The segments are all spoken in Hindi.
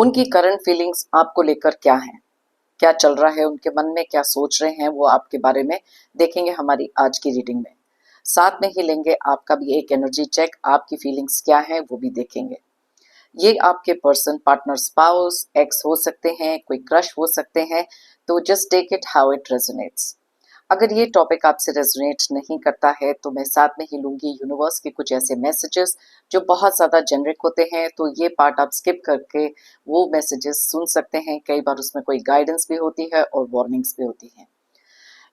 उनकी करंट फीलिंग्स आपको लेकर क्या है, क्या चल रहा है उनके मन में, क्या सोच रहे हैं वो आपके बारे में, देखेंगे हमारी आज की रीडिंग में। साथ में ही लेंगे आपका भी एक एनर्जी चेक, आपकी फीलिंग्स क्या है वो भी देखेंगे। ये आपके पर्सन, पार्टनर, स्पाउस, एक्स हो सकते हैं, कोई क्रश हो सकते हैं, तो just take it how it resonates. अगर ये टॉपिक आपसे रेजोनेट नहीं करता है तो मैं साथ में ही लूंगी यूनिवर्स के कुछ ऐसे मैसेजेस जो बहुत ज़्यादा जेनरिक होते हैं, तो ये पार्ट आप स्किप करके वो मैसेजेस सुन सकते हैं। कई बार उसमें कोई गाइडेंस भी होती है और वार्निंग्स भी होती हैं।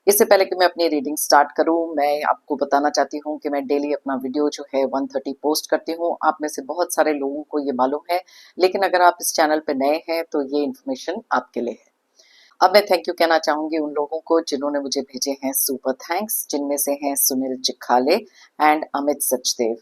इससे पहले कि मैं अपनी रीडिंग स्टार्ट करूं, मैं आपको बताना चाहती हूं कि मैं डेली अपना वीडियो जो है 1:30 पोस्ट करती हूं। आप में से बहुत सारे लोगों को ये मालूम है, लेकिन अगर आप इस चैनल पे नए हैं तो ये इन्फॉर्मेशन आपके लिए है। अब मैं थैंक यू कहना चाहूंगी उन लोगों को जिन्होंने मुझे भेजे हैं सुपर थैंक्स, जिनमें से हैं Sunil Chikhale and Amit Sachdev.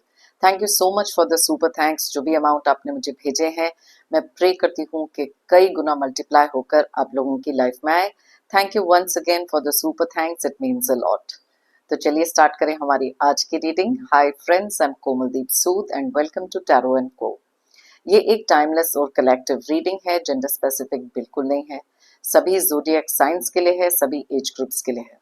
Thank you so much for the super thanks. जो भी अमाउंट आपने मुझे भेजे हैं, मैं प्रे करती हूँ कि कई गुना मल्टीप्लाई होकर आप लोगों की लाइफ में आए। Thank you once again for the super thanks, it means a lot. तो चलिए स्टार्ट करें हमारी आज की reading. Hi friends, I am Komaldeep Sood and welcome to tarot and co. ये एक टाइमलेस और कलेक्टिव रीडिंग है, जेंडर स्पेसिफिक बिल्कुल नहीं है। सभी ज़ोडिएक साइंस के लिए है, सभी एज ग्रुप्स के लिए है।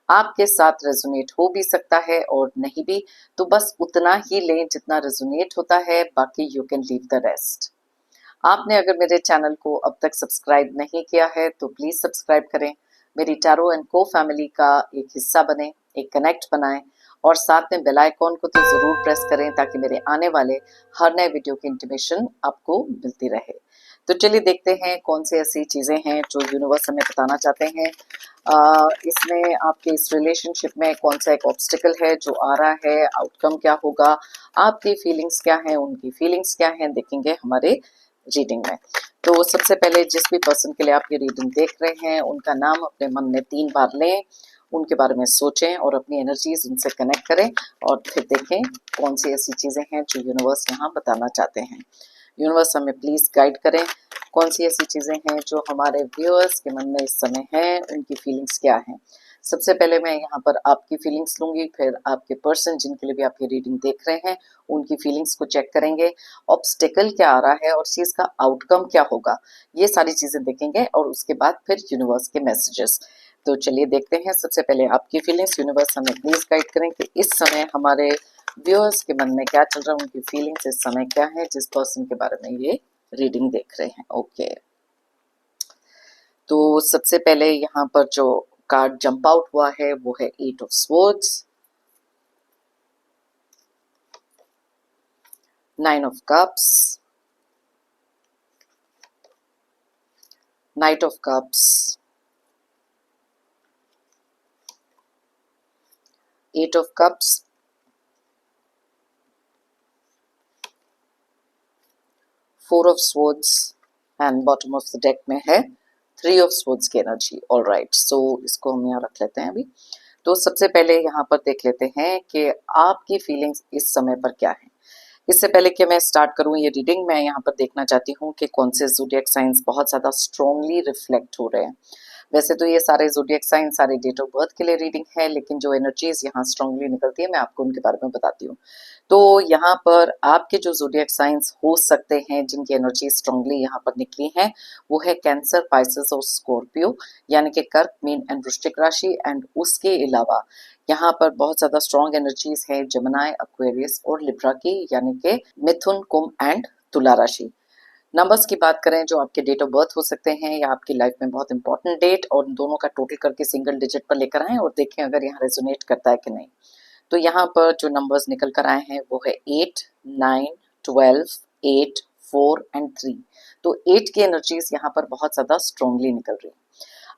आपके साथ रेजोनेट हो भी सकता है और नहीं भी, तो बस उतना ही लें जितना रेजोनेट होता है, बाकी you can leave the rest. आपने अगर मेरे चैनल को अब तक सब्सक्राइब नहीं किया है तो प्लीज सब्सक्राइब करें, मेरी टैरो एंड को फैमिली का एक हिस्सा बने, एक कनेक्ट बनाएं और साथ में बेल आइकॉन को तो जरूर प्रेस करें ताकि मेरे आने वाले हर नए वीडियो की इंटीमेशन आपको मिलती रहे। तो चलिए देखते हैं कौन सी ऐसी चीजें हैं जो यूनिवर्स हमें बताना चाहते हैं। इसमें आपके इस रिलेशनशिप में कौन सा एक ऑब्स्टिकल है जो आ रहा है, आउटकम क्या होगा, आपकी फीलिंग्स क्या है, उनकी फीलिंग्स क्या है, देखेंगे हमारे रीडिंग में। तो सबसे पहले जिस भी पर्सन के लिए आप ये रीडिंग देख रहे हैं, उनका नाम अपने मन में 3 बार लें, उनके बारे में सोचें और अपनी एनर्जीज उनसे कनेक्ट करें और फिर देखें कौन सी ऐसी चीजें हैं जो यूनिवर्स यहाँ बताना चाहते हैं। यूनिवर्स हमें प्लीज गाइड करें, कौन सी ऐसी चीजें हैं जो हमारे व्यूअर्स के मन में इस समय है, उनकी फीलिंग्स क्या हैं। सबसे पहले मैं यहाँ पर आपकी फीलिंग्स लूंगी, फिर आपके पर्सन जिनके लिए भी आप ये रीडिंग देख रहे हैं उनकी फीलिंग्स को चेक करेंगे, ऑब्स्टिकल क्या आ रहा है और चीज का आउटकम क्या होगा, ये सारी चीजें देखेंगे और उसके बाद फिर यूनिवर्स के मैसेजेस। तो चलिए देखते हैं। सबसे पहले आपकी फीलिंग्स, यूनिवर्स हमें प्लीज गाइड करें कि इस समय हमारे व्यूअर्स के मन में क्या चल रहा है, उनकी फीलिंग्स इस समय क्या है जिस पर्सन के बारे में ये रीडिंग देख रहे हैं। ओके, तो सबसे पहले यहाँ पर जो कार्ड जंप आउट हुआ है वो है 8 of swords, 9 of cups, night of cups, 8 of cups, 4 of swords and bottom of the deck में है 3 ऑफ स्वॉर्ड्स की एनर्जी। ऑल राइट, सो इसको हम यहाँ रख लेते हैं अभी। तो सबसे पहले यहाँ पर देख लेते हैं कि आपकी फीलिंग्स इस समय पर क्या है। इससे पहले कि मैं स्टार्ट करूं ये रीडिंग, मैं यहाँ पर देखना चाहती हूँ कि कौन से ज़ोडिएक साइंस बहुत ज़्यादा स्ट्रॉन्गली रिफ्लेक्ट हो रहे हैं। वैसे तो ये सारे ज़ोडिएक साइन सारे डेट ऑफ बर्थ के लिए रीडिंग है, लेकिन जो एनर्जीज यहाँ स्ट्रांगली निकलती है मैं आपको उनके बारे में बताती हूँ। तो यहाँ पर आपके जो ज़ोडिएक साइंस हो सकते हैं जिनकी एनर्जी स्ट्रांगली यहाँ पर निकली है वो है कैंसर, पाइसेस और स्कॉर्पियो, यानी कि कर्क, मीन एंड वृश्चिक राशि। एंड उसके अलावा यहाँ पर बहुत ज्यादा स्ट्रॉन्ग एनर्जीज है जमुनाई, एक्वेरियस और लिब्रा की, यानी कि मिथुन, कुंभ एंड तुला राशि। नंबर्स की बात करें जो आपके डेट ऑफ बर्थ हो सकते हैं या आपकी लाइफ में बहुत इंपॉर्टेंट डेट, और दोनों का टोटल करके सिंगल डिजिट पर लेकर आए और देखें अगर यहाँ रेजोनेट करता है कि नहीं। तो यहाँ पर जो नंबर्स निकल कर आए हैं वो है 8, 9, 12, 8, 4 एंड 3। तो 8 की एनर्जीज यहाँ पर बहुत ज्यादा स्ट्रांगली निकल रही है।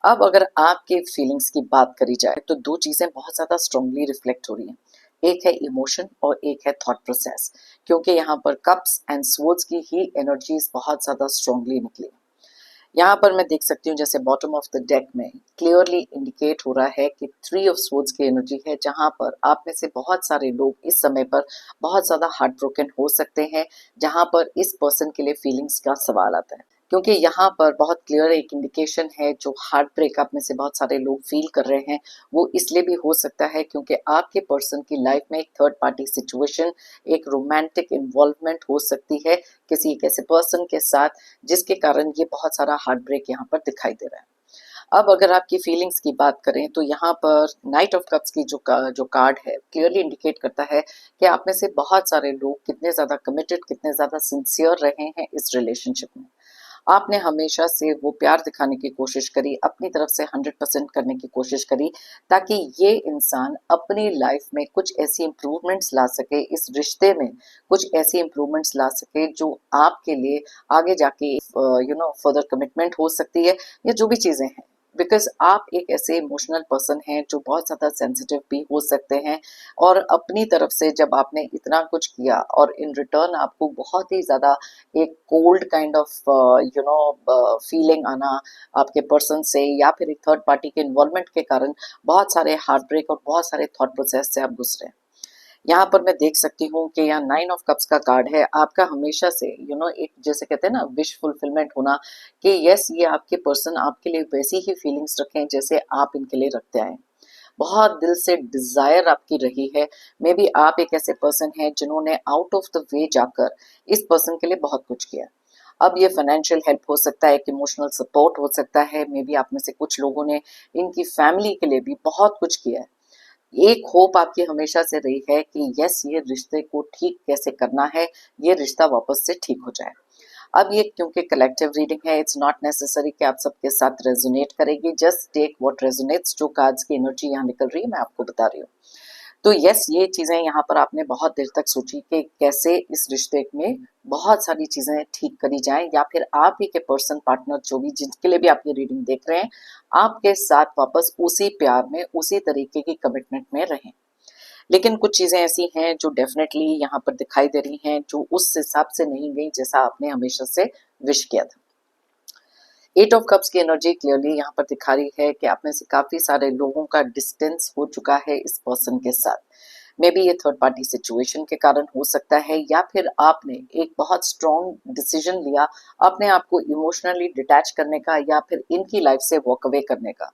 अब अगर आपके फीलिंग्स की बात करी जाए तो दो चीजें बहुत ज्यादा स्ट्रांगली रिफ्लेक्ट हो रही हैं, एक है इमोशन और एक है थॉट प्रोसेस, क्योंकि यहाँ पर कप्स एंड स्वॉर्ड्स की ही एनर्जीज बहुत ज्यादा स्ट्रांगली निकली। यहाँ पर मैं देख सकती हूँ जैसे बॉटम ऑफ द डेक में क्लियरली इंडिकेट हो रहा है कि 3 ऑफ स्वॉर्ड्स की एनर्जी है, जहाँ पर आप में से बहुत सारे लोग इस समय पर बहुत ज्यादा हार्ट ब्रोकन हो सकते हैं, जहाँ पर इस पर्सन के लिए फीलिंग्स का सवाल आता है, क्योंकि यहाँ पर बहुत क्लियर एक इंडिकेशन है, जो हार्ट ब्रेक आप में से बहुत सारे लोग फील कर रहे हैं वो इसलिए भी हो सकता है क्योंकि आपके पर्सन की लाइफ में एक थर्ड पार्टी सिचुएशन, एक रोमांटिक इन्वॉल्वमेंट हो सकती है किसी एक ऐसे पर्सन के साथ, जिसके कारण ये बहुत सारा हार्ट ब्रेक यहाँ पर दिखाई दे रहा है। अब अगर आपकी फीलिंग्स की बात करें तो यहाँ पर नाइट ऑफ कप्स की जो कार्ड है क्लियरली इंडिकेट करता है कि आप में से बहुत सारे लोग कितने ज़्यादा कमिटेड, कितने ज़्यादा सिंसियर रहे हैं इस रिलेशनशिप में। आपने हमेशा से वो प्यार दिखाने की कोशिश करी, अपनी तरफ से 100% करने की कोशिश करी, ताकि ये इंसान अपनी लाइफ में कुछ ऐसी इंप्रूवमेंट्स ला सके, इस रिश्ते में कुछ ऐसी इंप्रूवमेंट्स ला सके जो आपके लिए आगे जाके फर्दर कमिटमेंट हो सकती है या जो भी चीज़ें हैं। बिकॉज आप एक ऐसे इमोशनल पर्सन हैं जो बहुत ज़्यादा सेंसिटिव भी हो सकते हैं, और अपनी तरफ से जब आपने इतना कुछ किया और इन रिटर्न आपको बहुत ही ज़्यादा एक कोल्ड काइंड ऑफ फीलिंग आना आपके पर्सन से, या फिर एक थर्ड पार्टी के इन्वॉल्वमेंट के कारण बहुत सारे हार्ट ब्रेक और बहुत सारे थॉट प्रोसेस से आप गुजरे। यहाँ पर मैं देख सकती हूँ कि यहाँ 9 ऑफ कप्स का कार्ड है। आपका हमेशा से एक जैसे कहते हैं ना विश फुलफिलमेंट होना, कि यस ये आपके पर्सन आपके लिए वैसी ही फीलिंग्स रखें जैसे आप इनके लिए रखते आए। बहुत दिल से डिजायर आपकी रही है। मे बी आप एक ऐसे पर्सन हैं जिन्होंने आउट ऑफ द वे जाकर इस पर्सन के लिए बहुत कुछ किया। अब ये फाइनेंशियल हेल्प हो सकता है, एक इमोशनल सपोर्ट हो सकता है, मे बी आप में से कुछ लोगों ने इनकी फैमिली के लिए भी बहुत कुछ किया है। एक होप आपकी हमेशा से रही है कि यस ये रिश्ते को ठीक कैसे करना है, ये रिश्ता वापस से ठीक हो जाए। अब ये क्योंकि कलेक्टिव रीडिंग है, इट्स नॉट नेसेसरी कि आप सबके साथ रेजोनेट करेगी। Just take what resonates. जो कार्ड्स की एनर्जी यहाँ निकल रही है मैं आपको बता रही हूँ। तो यस ये चीजें यहाँ पर आपने बहुत देर तक सोची कि कैसे इस रिश्ते में बहुत सारी चीजें ठीक करी जाएं, या फिर आप ही के पर्सन पार्टनर जो भी जिनके लिए भी आप ये रीडिंग देख रहे हैं आपके साथ वापस उसी प्यार में उसी तरीके की कमिटमेंट में रहें। लेकिन कुछ चीजें ऐसी हैं जो डेफिनेटली यहाँ पर दिखाई दे रही हैं जो उस हिसाब से नहीं गई जैसा आपने हमेशा से विश किया था। 8 ऑफ कप्स की एनर्जी क्लियरली यहाँ पर दिखा रही है कि आप में से काफी सारे लोगों का डिस्टेंस हो चुका है इस पर्सन के साथ। मे बी ये थर्ड पार्टी सिचुएशन के कारण हो सकता है, या फिर आपने एक बहुत स्ट्रॉन्ग डिसीजन लिया अपने आप को इमोशनली डिटैच करने का, या फिर इनकी लाइफ से वॉक अवे करने का।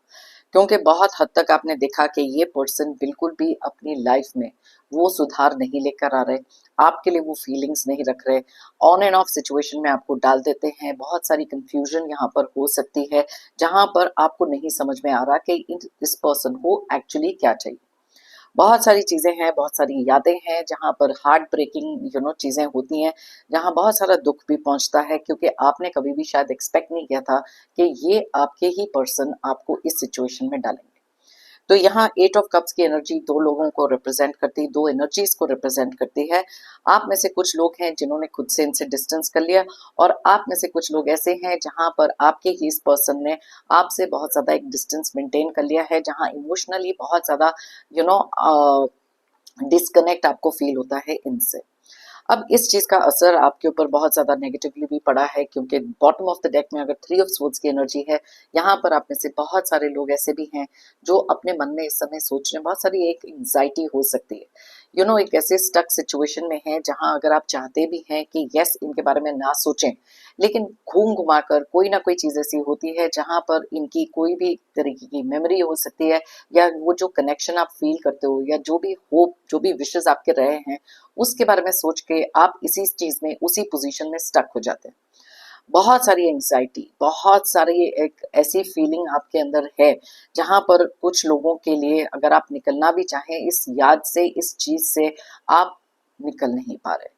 क्योंकि बहुत हद तक आपने देखा कि ये पर्सन बिल्कुल भी अपनी लाइफ में वो सुधार नहीं लेकर आ रहे, आपके लिए वो फीलिंग्स नहीं रख रहे, ऑन एंड ऑफ सिचुएशन में आपको डाल देते हैं। बहुत सारी कंफ्यूजन यहाँ पर हो सकती है जहाँ पर आपको नहीं समझ में आ रहा कि इस पर्सन को एक्चुअली क्या चाहिए। बहुत सारी चीजें हैं, बहुत सारी यादें हैं जहाँ पर हार्ट ब्रेकिंग चीजें होती हैं, जहाँ बहुत सारा दुख भी पहुंचता है, क्योंकि आपने कभी भी शायद एक्सपेक्ट नहीं किया था कि ये आपके ही पर्सन आपको इस सिचुएशन में डालेंगे। तो यहाँ 8 ऑफ कप्स की एनर्जी दो लोगों को रिप्रेजेंट करती है, दो एनर्जीज को रिप्रेजेंट करती है। आप में से कुछ लोग हैं जिन्होंने खुद से इनसे डिस्टेंस कर लिया, और आप में से कुछ लोग ऐसे हैं जहां पर आपके ही इस पर्सन ने आपसे बहुत ज्यादा एक डिस्टेंस मेंटेन कर लिया है, जहां इमोशनली बहुत ज्यादा डिस्कनेक्ट आपको फील होता है इनसे। अब इस चीज का असर आपके ऊपर बहुत ज्यादा नेगेटिवली भी पड़ा है, क्योंकि बॉटम ऑफ द डेक में अगर 3 ऑफ स्वॉर्ड्स की एनर्जी है, यहाँ पर आप में से बहुत सारे लोग ऐसे भी हैं जो अपने मन में इस समय सोच रहे हैं। बहुत सारी एक एंजाइटी हो सकती है, एक ऐसे स्टक सिचुएशन में है जहां अगर आप चाहते भी हैं कि यस इनके बारे में ना सोचें, लेकिन घूम घुमा कर कोई ना कोई चीज ऐसी होती है जहां पर इनकी कोई भी तरीके की मेमोरी हो सकती है, या वो जो कनेक्शन आप फील करते हो, या जो भी होप, जो भी विशेष आपके रहे हैं, उसके बारे में सोच के आप इसी चीज में उसी पोजीशन में स्टक हो जाते हैं। बहुत सारी एंजाइटी, बहुत सारी एक ऐसी फीलिंग आपके अंदर है जहां पर कुछ लोगों के लिए अगर आप निकलना भी चाहें इस याद से, इस चीज से, आप निकल नहीं पा रहे।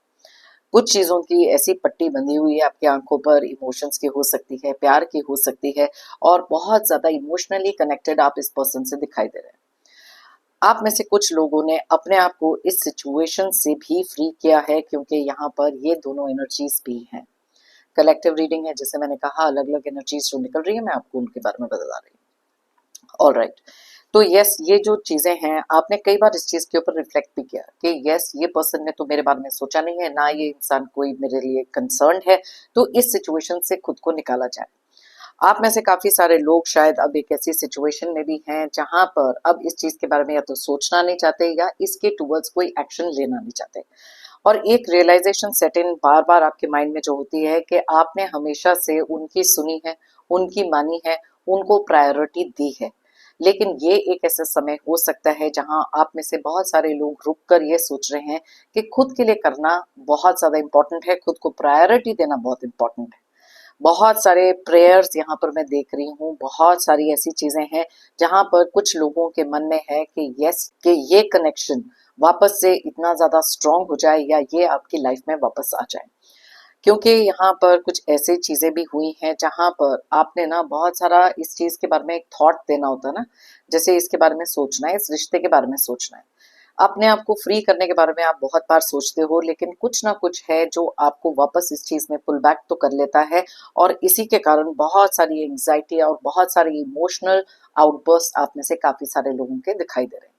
कुछ चीजों की ऐसी पट्टी बंधी हुई है आपकी आंखों पर, इमोशंस की हो सकती है, प्यार की हो सकती है, और बहुत ज्यादा इमोशनली कनेक्टेड आप इस पर्सन से दिखाई दे रहे हैं। आप में से कुछ लोगों ने अपने आप को इस सिचुएशन से भी फ्री किया है, क्योंकि यहाँ पर ये दोनों एनर्जीज भी हैं। कलेक्टिव रीडिंग है, जैसे मैंने कहा अलग अलग एनर्जीज जो निकल रही है मैं आपको उनके बारे में बता रही हूँ। ऑलराइट, तो यस ये जो चीजें हैं आपने कई बार इस चीज के ऊपर रिफ्लेक्ट भी किया कि यस ये पर्सन ने तो मेरे बारे में सोचा नहीं है, ना ये इंसान कोई मेरे लिए कंसर्न है, तो इस सिचुएशन से खुद को निकाला जाए। आप में से काफी सारे लोग शायद अब एक ऐसी सिचुएशन में भी हैं जहां पर अब इस चीज के बारे में या तो सोचना नहीं चाहते, या इसके टूवर्ड्स कोई एक्शन लेना नहीं चाहते। और एक रियलाइजेशन सेट इन बार बार आपके माइंड में जो होती है कि आपने हमेशा से उनकी सुनी है, उनकी मानी है, उनको प्रायोरिटी दी है। लेकिन ये एक ऐसा समय हो सकता है जहां आप में से बहुत सारे लोग रुक कर ये सोच रहे हैं कि खुद के लिए करना बहुत ज्यादा इंपॉर्टेंट है, खुद को प्रायोरिटी देना बहुत इंपॉर्टेंट है। बहुत सारे प्रेयर्स यहाँ पर मैं देख रही हूँ, बहुत सारी ऐसी चीजें हैं जहां पर कुछ लोगों के मन में है कि यस, कि ये कनेक्शन वापस से इतना ज्यादा स्ट्रांग हो जाए या ये आपकी लाइफ में वापस आ जाए। क्योंकि यहाँ पर कुछ ऐसी चीजें भी हुई हैं जहां पर आपने ना बहुत सारा इस चीज के बारे में एक थॉट देना होता है ना, जैसे इसके बारे में सोचना है, इस रिश्ते के बारे में सोचना है, अपने आप को फ्री करने के बारे में आप बहुत बार सोचते हो, लेकिन कुछ ना कुछ है जो आपको वापस इस चीज में पुल बैक तो कर लेता है। और इसी के कारण बहुत सारी एंग्जाइटी और बहुत सारी इमोशनल आउटबर्स्ट आप में से काफी सारे लोगों के दिखाई दे रहे हैं।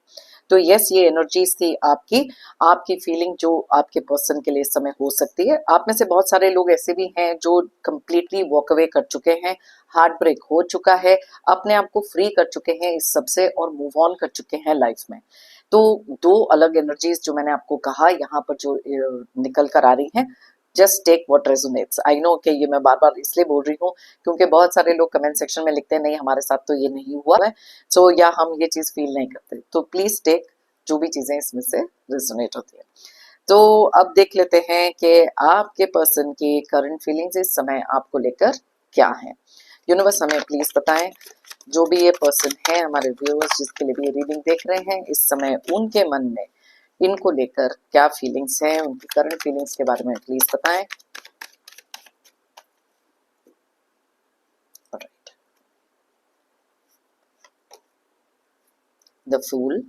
तो यस, ये एनर्जीज थी आपकी, आपकी फीलिंग जो आपके पर्सन के लिए इस समय हो सकती है। आप में से बहुत सारे लोग ऐसे भी हैं जो कंप्लीटली वॉक अवे कर चुके हैं, हार्ट ब्रेक हो चुका है, अपने आप को फ्री कर चुके हैं इस सबसे और मूव ऑन कर चुके हैं लाइफ में। तो दो अलग एनर्जीज जो मैंने आपको कहा यहाँ पर जो निकल कर आ रही हैं, just take what resonates. I know कि ये मैं बार बार इसलिए बोल रही हूँ क्योंकि बहुत सारे लोग कमेंट सेक्शन में लिखते हैं नहीं हमारे साथ तो ये नहीं हुआ है, सो या हम ये चीज फील नहीं करते। तो प्लीज टेक जो भी चीजें इसमें से रेजोनेट होती है। तो अब देख लेते हैं कि आपके पर्सन की करंट फीलिंग्स इस समय आपको लेकर क्या है। यूनिवर्स हमें प्लीज बताएं, जो भी ये पर्सन है हमारे व्यूअर्स जिसके लिए भी ये रीडिंग देख रहे हैं, इस समय उनके मन में इनको लेकर क्या फीलिंग्स हैं, उनकी करंट फीलिंग्स के बारे में प्लीज बताएं। The fool,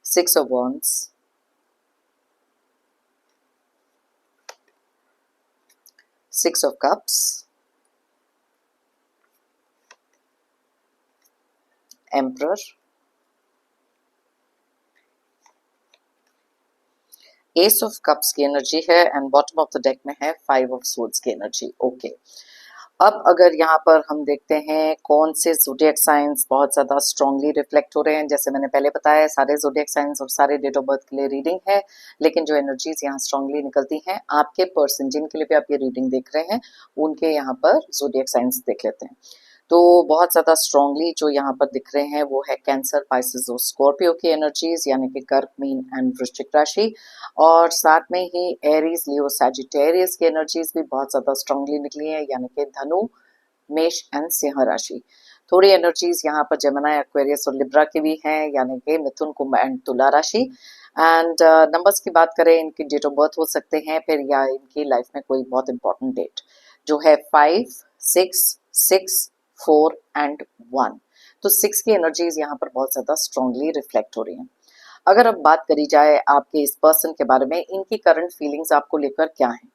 six of wands, six of cups, emperor, ace of cups की एनर्जी है and bottom of the deck में है फाइव ऑफ सोर्ड्स की एनर्जी। ओके, अब अगर यहाँ पर हम देखते हैं कौन से ज़ोडिएक साइंस बहुत ज़्यादा स्ट्रांगली रिफ्लेक्ट हो रहे हैं, जैसे मैंने पहले बताया सारे ज़ोडिएक साइंस और सारे डेट ऑफ बर्थ के लिए रीडिंग है, लेकिन जो एनर्जीज यहाँ स्ट्रांगली निकलती हैं आपके पर्सन जिनके लिए भी आप ये रीडिंग देख रहे हैं उनके यहाँ पर ज़ोडिएक साइंस देख लेते हैं। तो बहुत ज़्यादा स्ट्रांगली जो यहाँ पर दिख रहे हैं वो है कैंसर, पाइसेस और स्कॉर्पियो की एनर्जीज, यानी कि कर्क, मीन एंड वृश्चिक राशि, और साथ में ही एरीज, लियो, सैजिटेरियस की एनर्जीज भी बहुत ज़्यादा स्ट्रांगली निकली है, यानी कि धनु, मेष एंड सिंह राशि। थोड़ी एनर्जीज यहाँ पर जेमिनी, एक्वेरियस और लिब्रा की भी हैं, यानी कि मिथुन, कुंभ एंड तुला राशि। एंड नंबर्स की बात करें, इनकी डेट ऑफ बर्थ हो सकते हैं फिर या इनकी लाइफ में कोई बहुत इंपॉर्टेंट डेट जो है 5, 6, 6, 4 एंड 1। तो 6 की एनर्जीज यहाँ पर बहुत ज्यादा स्ट्रांगली रिफ्लेक्ट हो रही हैं। अगर अब बात करी जाए आपके इस पर्सन के बारे में, इनकी करंट फीलिंग्स आपको लेकर क्या है,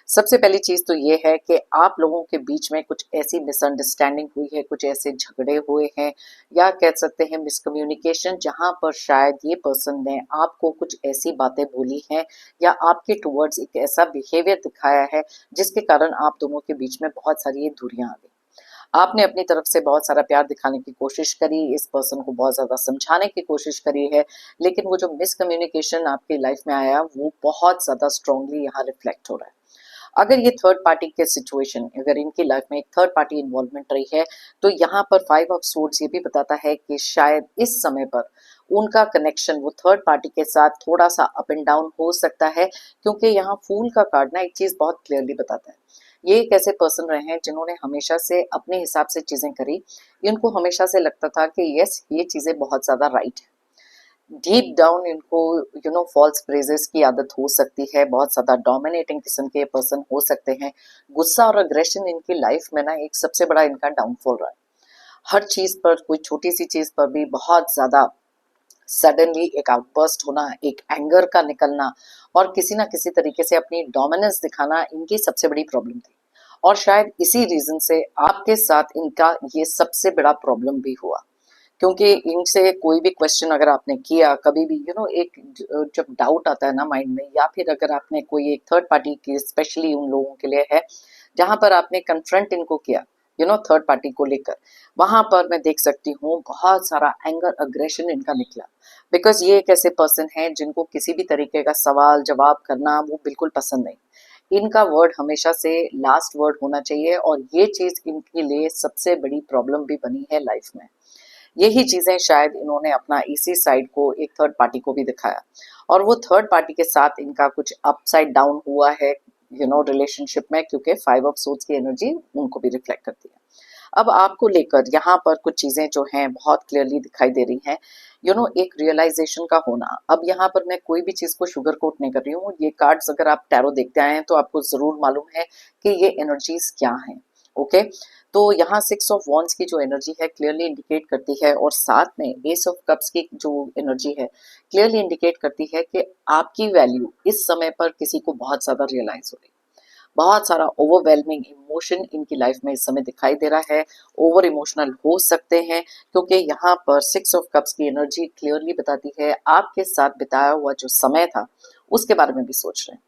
सबसे पहली चीज तो ये है कि आप लोगों के बीच में कुछ ऐसी मिसअंडरस्टैंडिंग हुई है, कुछ ऐसे झगड़े हुए हैं, या कह सकते हैं मिसकम्युनिकेशन, जहां पर शायद ये पर्सन ने आपको कुछ ऐसी बातें बोली हैं या आपके टुवर्ड्स एक ऐसा बिहेवियर दिखाया है जिसके कारण आप दोनों के बीच में बहुत सारी ये दूरियां आ गई। आपने अपनी तरफ से बहुत सारा प्यार दिखाने की कोशिश करी, इस पर्सन को बहुत ज्यादा समझाने की कोशिश करी है, लेकिन वो जो मिसकम्युनिकेशन आपकी लाइफ में आया वो बहुत ज्यादा स्ट्रांगली यहाँ रिफ्लेक्ट हो रहा है। अगर ये थर्ड पार्टी के सिचुएशन, अगर इनकी लाइफ में एक थर्ड पार्टी इन्वॉल्वमेंट रही है, तो यहाँ पर फाइव ऑफ सोर्ड्स ये भी बताता है कि शायद इस समय पर उनका कनेक्शन वो थर्ड पार्टी के साथ थोड़ा सा अप एंड डाउन हो सकता है, क्योंकि यहाँ फूल का कार्ड ना एक चीज बहुत क्लियरली बताता है, ये एक ऐसे पर्सन रहे हैं जिन्होंने हमेशा से अपने हिसाब से चीजें करी, इनको हमेशा से लगता था कि यस ये चीजें बहुत ज्यादा राइट है। डीप डाउन इनको फॉल्स प्रेजेस की आदत हो सकती है, बहुत ज्यादा डोमिनेटिंग किस्म के पर्सन हो सकते हैं। गुस्सा और अग्रेशन इनकी लाइफ में ना एक सबसे बड़ा इनका डाउनफॉल रहा है। हर चीज पर, कोई छोटी सी चीज पर भी बहुत ज्यादा सडनली एक आउटबर्स्ट होना, एक एंगर का निकलना और किसी ना किसी तरीके से अपनी डोमिनेंस दिखाना इनकी सबसे बड़ी प्रॉब्लम थी। और शायद इसी रीजन से आपके साथ इनका ये सबसे बड़ा प्रॉब्लम भी हुआ, क्योंकि इनसे कोई भी क्वेश्चन अगर आपने किया कभी भी, एक जब डाउट आता है ना माइंड में, या फिर अगर आपने कोई एक थर्ड पार्टी की, स्पेशली उन लोगों के लिए है जहां पर आपने कन्फ्रंट इनको किया, थर्ड पार्टी को लेकर, वहां पर मैं देख सकती हूँ बहुत सारा एंगर अग्रेशन इनका निकला। बिकॉज ये एक ऐसे पर्सन है जिनको किसी भी तरीके का सवाल जवाब करना वो बिल्कुल पसंद नहीं। इनका वर्ड हमेशा से लास्ट वर्ड होना चाहिए, और ये चीज इनके लिए सबसे बड़ी प्रॉब्लम भी बनी है लाइफ में। यही चीजें शायद इन्होंने अपना इसी साइड को एक थर्ड पार्टी को भी दिखाया, और वो थर्ड पार्टी के साथ इनका कुछ अपसाइड डाउन हुआ है रिलेशनशिप में, क्योंकि 5 ऑफ सोर्ड्स की एनर्जी उनको भी रिफ्लेक्ट करती है। अब आपको लेकर यहाँ पर कुछ चीजें जो हैं बहुत क्लियरली दिखाई दे रही हैं। एक रियलाइजेशन का होना। अब यहाँ पर मैं कोई भी चीज को शुगर कोट नहीं कर रही हूँ। ये कार्ड्स अगर आप टैरो देखते आए हैं तो आपको जरूर मालूम है कि ये एनर्जीज क्या हैं। ओके, तो यहाँ 6 ऑफ वॉन्ड्स की जो एनर्जी है क्लियरली इंडिकेट करती है, और साथ में एस ऑफ कप्स की जो एनर्जी है क्लियरली इंडिकेट करती है कि आपकी वैल्यू इस समय पर किसी को बहुत ज्यादा रियलाइज हो रही है। बहुत सारा ओवरवेलमिंग इमोशन इनकी लाइफ में इस समय दिखाई दे रहा है। ओवर इमोशनल हो सकते हैं, क्योंकि यहाँ पर 6 ऑफ कप्स की एनर्जी क्लियरली बताती है आपके साथ बिताया हुआ जो समय था उसके बारे में भी सोच रहे हैं।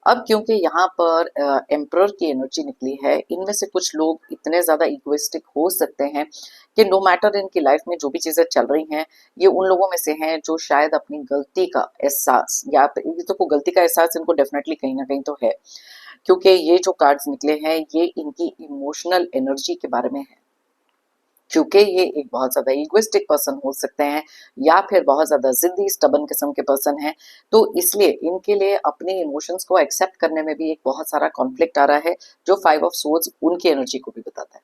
अब क्योंकि यहाँ पर एम्परर की एनर्जी निकली है, इनमें से कुछ लोग इतने ज्यादा इगोइस्टिक हो सकते हैं कि नो मैटर इनकी लाइफ में जो भी चीजें चल रही हैं, ये उन लोगों में से हैं जो शायद अपनी गलती का एहसास, या तो गलती का एहसास इनको डेफिनेटली कहीं ना कहीं तो है, क्योंकि ये जो कार्ड्स निकले हैं ये इनकी इमोशनल एनर्जी के बारे में है। क्योंकि ये एक बहुत ज्यादा इगोइस्टिक पर्सन हो सकते हैं, या फिर बहुत ज्यादा जिद्दी स्टबन किस्म के पर्सन हैं, तो इसलिए इनके लिए अपने इमोशंस को एक्सेप्ट करने में भी एक बहुत सारा कॉन्फ्लिक्ट आ रहा है, जो 5 ऑफ सोर्ड्स उनकी एनर्जी को भी बताता है।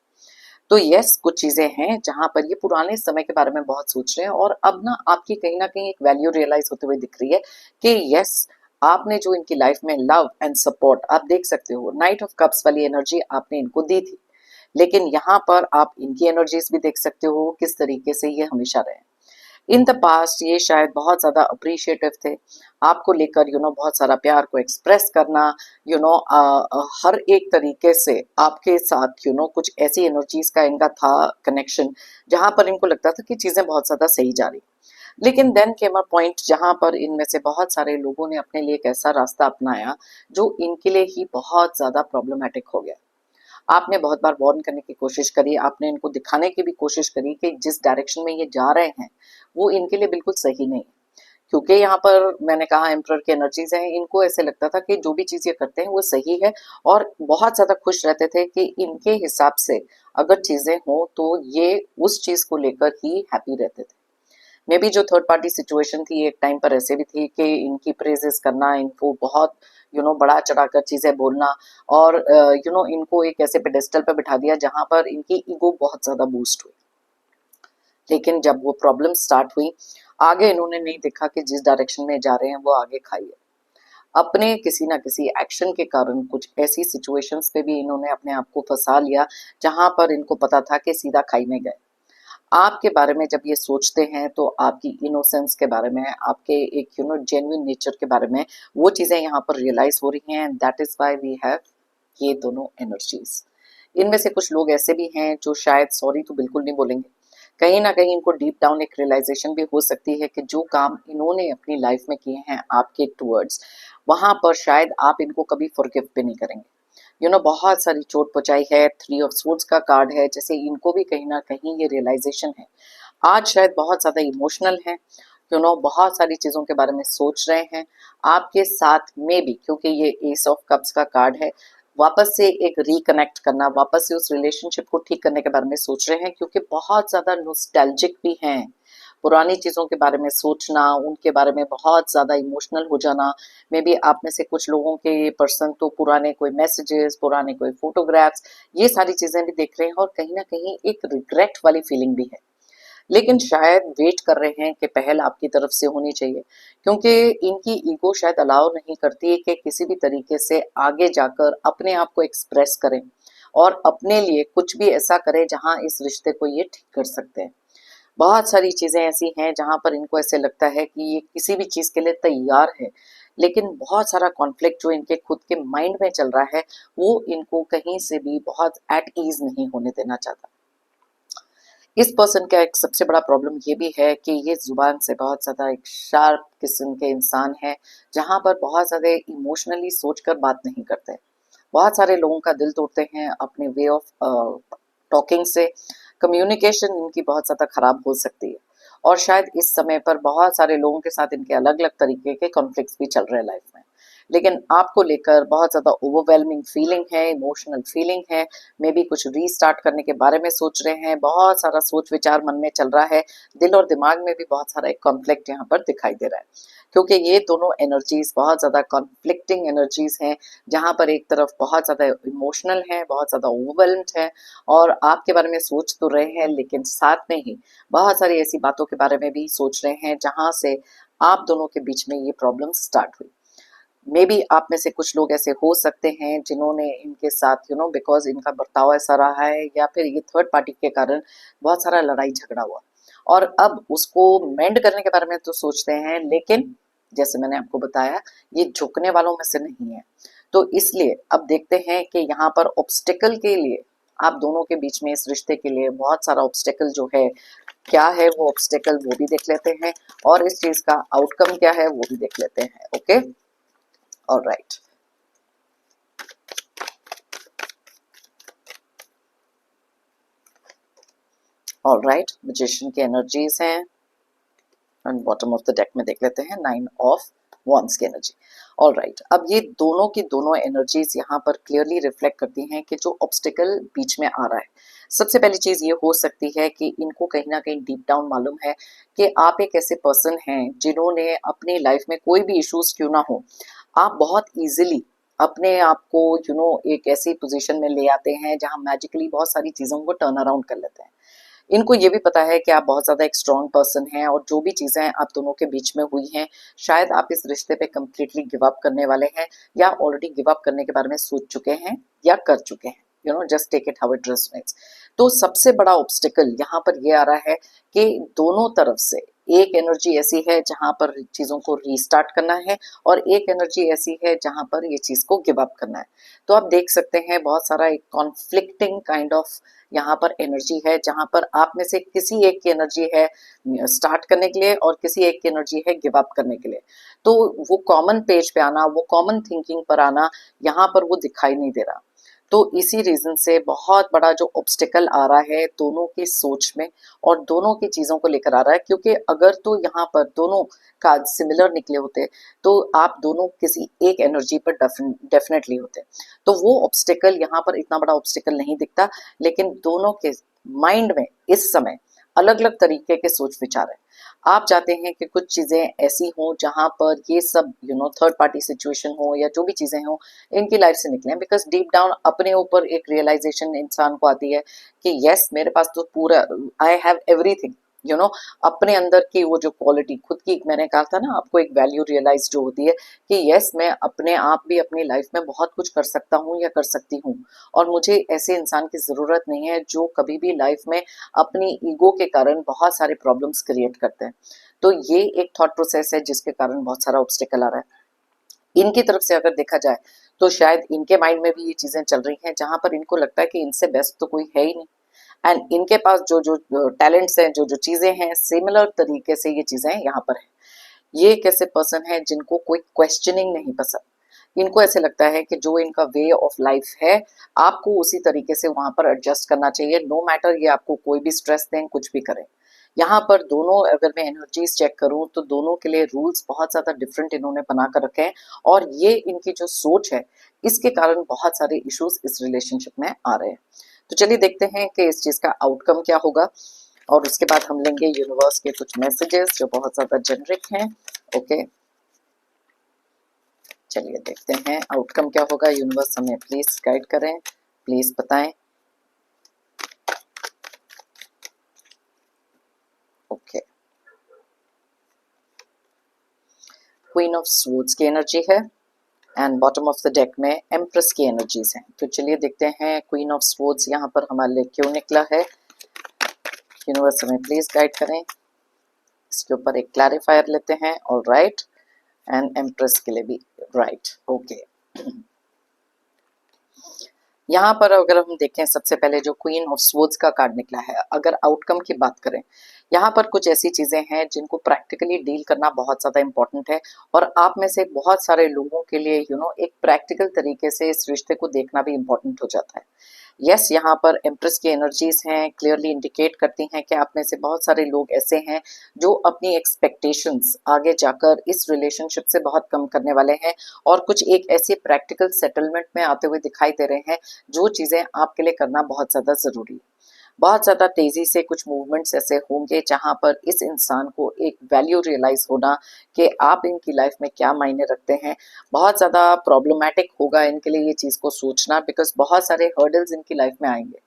तो यस, कुछ चीजें हैं जहां पर ये पुराने समय के बारे में बहुत सोच रहे हैं, और अब ना आपकी कहीं ना कहीं एक वैल्यू रियलाइज होते हुए दिख रही है कि यस, आपने जो इनकी लाइफ में लव एंड सपोर्ट आप देख सकते हो, नाइट ऑफ कप्स वाली एनर्जी आपने इनको दी थी, लेकिन यहाँ पर आप इनकी एनर्जीज भी देख सकते हो किस तरीके से ये हमेशा रहे। इन द पास्ट ये शायद बहुत ज्यादा अप्रिशिएटिव थे आपको लेकर, बहुत सारा प्यार को एक्सप्रेस करना, हर एक तरीके से आपके साथ कुछ ऐसी एनर्जीज का इनका था कनेक्शन, जहां पर इनको लगता था कि चीजें बहुत ज्यादा सही जा रही। लेकिन देन केम अ पॉइंट जहां पर इनमें से बहुत सारे लोगों ने अपने लिए एक ऐसा रास्ता अपनाया जो इनके लिए ही बहुत ज्यादा प्रॉब्लमेटिक हो गया। आपने बहुत बार वार्न करने की कोशिश करी, आपने इनको दिखाने की भी कोशिश करी कि जिस डायरेक्शन में ये जा रहे हैं वो इनके लिए बिल्कुल सही नहीं है। क्योंकि यहाँ पर मैंने कहा एम्परर की एनर्जीज हैं, इनको ऐसे लगता था कि जो भी चीज ये करते हैं वो सही है, और बहुत ज्यादा खुश रहते थे कि इनके हिसाब से अगर चीजें हों तो ये उस चीज को लेकर ही हैप्पी रहते थे। मे बी जो थर्ड पार्टी सिचुएशन थी एक टाइम पर ऐसे भी थी कि इनकी प्रेजेस करना, इनको बहुत बढ़ा चढ़ाकर चीजें बोलना, और इनको एक ऐसे पेडेस्टल पे बिठा दिया जहां पर इनकी ईगो बहुत ज्यादा बूस्ट हुई। लेकिन जब वो प्रॉब्लम स्टार्ट हुई, आगे इन्होंने नहीं देखा कि जिस डायरेक्शन में जा रहे हैं वो आगे खाई है। अपने किसी ना किसी एक्शन के कारण कुछ ऐसी सिचुएशंस पे भी इन्होंने अपने आप को फंसा लिया जहां पर इनको पता था कि सीधा खाई में गए। आपके बारे में जब ये सोचते हैं तो आपकी इनोसेंस के बारे में, आपके एक जेन्युइन नेचर के बारे में वो चीजें यहाँ पर रियलाइज हो रही हैं। That is why we have ये दोनों एनर्जीज। इनमें से कुछ लोग ऐसे भी हैं जो शायद सॉरी तो बिल्कुल नहीं बोलेंगे। कहीं ना कहीं इनको डीप डाउन एक रियलाइजेशन भी हो सकती है कि जो काम इन्होंने अपनी लाइफ में किए हैं आपके टूवर्ड्स, वहां पर शायद आप इनको कभी फॉरगिव भी नहीं करेंगे। बहुत सारी चोट पहुंचाई है, 3 ऑफ सोर्ड्स का कार्ड है, जैसे इनको भी कहीं ना कहीं ये रियलाइजेशन है। आज शायद बहुत ज्यादा इमोशनल है, बहुत सारी चीजों के बारे में सोच रहे हैं आपके साथ में भी, क्योंकि ये एस ऑफ कप्स का कार्ड है। वापस से एक रिकनेक्ट करना, वापस से उस रिलेशनशिप को ठीक करने के बारे में सोच रहे हैं, क्योंकि बहुत ज्यादा नॉस्टैल्जिक भी हैं। पुरानी चीजों के बारे में सोचना, उनके बारे में बहुत ज्यादा इमोशनल हो जाना। मे बी आप में से कुछ लोगों के पर्सन तो पुराने कोई मैसेजेस, पुराने कोई फोटोग्राफ्स, ये सारी चीजें भी देख रहे हैं, और कहीं ना कहीं एक रिग्रेट वाली फीलिंग भी है। लेकिन शायद वेट कर रहे हैं कि पहल आपकी तरफ से होनी चाहिए, क्योंकि इनकी ईगो शायद अलाउ नहीं करती है कि किसी भी तरीके से आगे जाकर अपने आप को एक्सप्रेस करें और अपने लिए कुछ भी ऐसा करें जहां इस रिश्ते को ये ठीक कर सकते हैं। बहुत सारी चीजें ऐसी हैं जहां पर इनको ऐसे लगता है कि ये किसी भी चीज के लिए तैयार है, लेकिन बहुत सारा कॉन्फ्लिक्ट जो इनके खुद के माइंड में चल रहा है वो इनको कहीं से भी बहुत एट ईज नहीं होने देना चाहता। इस पर्सन का एक सबसे बड़ा प्रॉब्लम ये भी है कि ये जुबान से बहुत ज्यादा एक शार्प किस्म के इंसान है, जहां पर बहुत ज्यादा इमोशनली सोचकर बात नहीं करते। बहुत सारे लोगों का दिल तोड़ते हैं अपने वे ऑफ टॉकिंग से कम्युनिकेशन इनकी बहुत ज़्यादा खराब हो सकती है। और शायद इस समय पर बहुत सारे लोगों के साथ इनके अलग अलग तरीके के कॉन्फ्लिक्ट्स भी चल रहे हैं लाइफ में, लेकिन आपको लेकर बहुत ज़्यादा ओवरवेलमिंग फीलिंग है, इमोशनल फीलिंग है, मे बी कुछ रीस्टार्ट करने के बारे में सोच रहे हैं, बहुत सारा सोच विचार मन में चल रहा है, दिल और दिमाग में भी बहुत सारा एक कॉन्फ्लिक्ट यहाँ पर दिखाई दे रहा है, क्योंकि ये दोनों एनर्जीज बहुत ज़्यादा कॉन्फ्लिक्टिंग एनर्जीज हैं, जहाँ पर एक तरफ बहुत ज़्यादा इमोशनल है, बहुत ज़्यादा ओवरवेल्म्ड है और आपके बारे में सोच तो रहे हैं, लेकिन साथ में ही बहुत सारी ऐसी बातों के बारे में भी सोच रहे हैं जहाँ से आप दोनों के बीच में ये प्रॉब्लम स्टार्ट हुई। मे बी आप में से कुछ लोग ऐसे हो सकते हैं जिन्होंने इनके साथ बिकॉज इनका बर्ताव ऐसा रहा है या फिर ये थर्ड पार्टी के कारण बहुत सारा लड़ाई झगड़ा हुआ और अब उसको मेंड करने के बारे में तो सोचते हैं, लेकिन जैसे मैंने आपको बताया ये झुकने वालों में से नहीं है। तो इसलिए अब देखते हैं कि यहाँ पर ऑब्स्टिकल के लिए आप दोनों के बीच में इस रिश्ते के लिए बहुत सारा ऑब्स्टिकल जो है, क्या है वो ऑब्स्टिकल वो भी देख लेते हैं और इस चीज का आउटकम क्या है वो भी देख लेते हैं। Okay, all right, all right, magician की एनर्जीज हैं and bottom of the deck में देख लेते हैं 9 ऑफ wands की एनर्जी। ऑल राइट, अब ये दोनों की दोनों एनर्जीज यहाँ पर क्लियरली रिफ्लेक्ट करती हैं कि जो ऑब्स्टिकल बीच में आ रहा है, सबसे पहली चीज ये हो सकती है कि इनको कहीं ना कहीं डीप डाउन मालूम है कि आप एक ऐसे पर्सन हैं जिन्होंने अपनी लाइफ में कोई भी इश्यूज क्यों ना हो, आप बहुत इजीली अपने आप को एक ऐसी पोजीशन में ले आते हैं जहां मैजिकली बहुत सारी चीजों को टर्न अराउंड कर लेते हैं। इनको ये भी पता है कि आप बहुत ज्यादा एक स्ट्रॉन्ग पर्सन हैं और जो भी चीजें आप दोनों के बीच में हुई हैं, शायद आप इस रिश्ते पे कम्प्लीटली गिव अप करने वाले हैं या ऑलरेडी गिव अप करने के बारे में सोच चुके हैं या कर चुके हैं। Just take it how it resonates. तो सबसे बड़ा ऑब्स्टिकल यहाँ पर ये आ रहा है कि दोनों तरफ से एक एनर्जी ऐसी है जहां पर चीजों को रीस्टार्ट करना है और एक एनर्जी ऐसी है जहां पर ये चीज को गिव अप करना है। तो आप देख सकते हैं बहुत सारा एक कॉन्फ्लिक्टिंग काइंड ऑफ यहाँ पर एनर्जी है, जहां पर आप में से किसी एक की एनर्जी है स्टार्ट करने के लिए और किसी एक की एनर्जी है गिव अप करने के लिए। तो वो कॉमन पेज पे आना, वो कॉमन थिंकिंग पर आना, यहाँ पर वो दिखाई नहीं दे रहा। तो इसी रीजन से बहुत बड़ा जो ऑब्स्टिकल आ रहा है दोनों की सोच में और दोनों की चीजों को लेकर आ रहा है, क्योंकि अगर तो यहाँ पर दोनों का सिमिलर निकले होते तो आप दोनों किसी एक एनर्जी पर डेफिनेटली होते, तो वो ऑब्स्टिकल यहाँ पर इतना बड़ा ऑब्स्टिकल नहीं दिखता, लेकिन दोनों के माइंड में इस समय अलग अलग तरीके के सोच विचार है। आप चाहते हैं कि कुछ चीजें ऐसी हों जहां पर ये सब थर्ड पार्टी सिचुएशन हो या जो भी चीजें हो इनकी लाइफ से निकलें, बिकॉज डीप डाउन अपने ऊपर एक रियलाइजेशन इंसान को आती है कि यस मेरे पास तो पूरा आई हैव एवरीथिंग, अपने अंदर की वो जो क्वालिटी खुद की, मैंने कहा था ना आपको एक वैल्यू रियलाइज जो होती है कि यस मैं अपने आप भी अपनी लाइफ में बहुत कुछ कर सकता हूँ या कर सकती हूँ और मुझे ऐसे इंसान की जरूरत नहीं है जो कभी भी लाइफ में अपनी ईगो के कारण बहुत सारे प्रॉब्लम्स क्रिएट करते हैं। तो ये एक थॉट प्रोसेस है जिसके कारण बहुत सारा ऑब्स्टिकल आ रहा है। इनकी तरफ से अगर देखा जाए तो शायद इनके माइंड में भी ये चीजें चल रही हैं जहां पर इनको लगता है कि इनसे बेस्ट तो कोई है ही नहीं, एंड इनके पास जो जो टैलेंट्स हैं, जो जो चीजें हैं, सिमिलर तरीके से ये चीजें यहाँ पर है। ये एक ऐसे पर्सन है जिनको कोई क्वेश्चनिंग नहीं पसंद। इनको ऐसे लगता है कि जो इनका वे ऑफ लाइफ है आपको उसी तरीके से वहां पर एडजस्ट करना चाहिए, नो मैटर ये आपको कोई भी स्ट्रेस दें, कुछ भी करें। यहाँ पर दोनों अगर मैं एनर्जीज चेक करूं तो दोनों के लिए रूल्स बहुत ज्यादा डिफरेंट इन्होंने बना कर रखे हैं और ये इनकी जो सोच है इसके कारण बहुत सारे इश्यूज इस रिलेशनशिप में आ रहे हैं। तो चलिए देखते हैं कि इस चीज का आउटकम क्या होगा और उसके बाद हम लेंगे यूनिवर्स के कुछ मैसेजेस जो बहुत ज्यादा जेनरिक हैं। ओके, चलिए देखते हैं आउटकम क्या होगा। यूनिवर्स हमें प्लीज गाइड करें, प्लीज बताएं। ओके, क्वीन ऑफ स्वॉर्ड्स की एनर्जी है and bottom of the deck में एम्प्रेस की एनर्जीज हैं। तो चलिए देखते हैं क्वीन ऑफ स्वॉर्ड्स यहाँ पर हमारे लिए क्यों निकला है। यूनिवर्स हमें प्लीज गाइड करें, इसके ऊपर एक क्लैरिफायर लेते हैं। ऑल राइट, एंड एम्प्रेस के लिए भी राइट। ओके, यहाँ पर अगर हम देखें सबसे पहले जो क्वीन ऑफ स्वॉर्ड्स का कार्ड निकला है, अगर आउटकम की बात करें यहाँ पर कुछ ऐसी चीजें हैं जिनको प्रैक्टिकली डील करना बहुत ज्यादा इंपॉर्टेंट है और आप में से बहुत सारे लोगों के लिए एक प्रैक्टिकल तरीके से इस रिश्ते को देखना भी इंपॉर्टेंट हो जाता है। यस, यहाँ पर एम्प्रेस की एनर्जीज हैं, क्लियरली इंडिकेट करती हैं कि आप में से बहुत सारे लोग ऐसे हैं जो अपनी एक्सपेक्टेशंस आगे जाकर इस रिलेशनशिप से बहुत कम करने वाले हैं और कुछ एक ऐसे प्रैक्टिकल सेटलमेंट में आते हुए दिखाई दे रहे हैं जो चीज़ें आपके लिए करना बहुत ज़्यादा ज़रूरी है। बहुत ज़्यादा तेज़ी से कुछ मूवमेंट्स ऐसे होंगे जहाँ पर इस इंसान को एक वैल्यू रियलाइज़ होना कि आप इनकी लाइफ में क्या मायने रखते हैं। बहुत ज़्यादा प्रॉब्लमैटिक होगा इनके लिए ये चीज़ को सोचना, बिकॉज़ बहुत सारे हर्डल्स इनकी लाइफ में आएंगे।